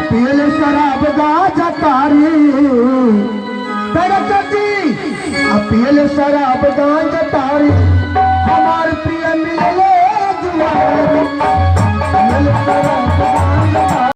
पियल शराब गाजा तारी तेरा चाची पियल शराब गाजा तारी हमार प्रिय मिले जुआरी पियल शराब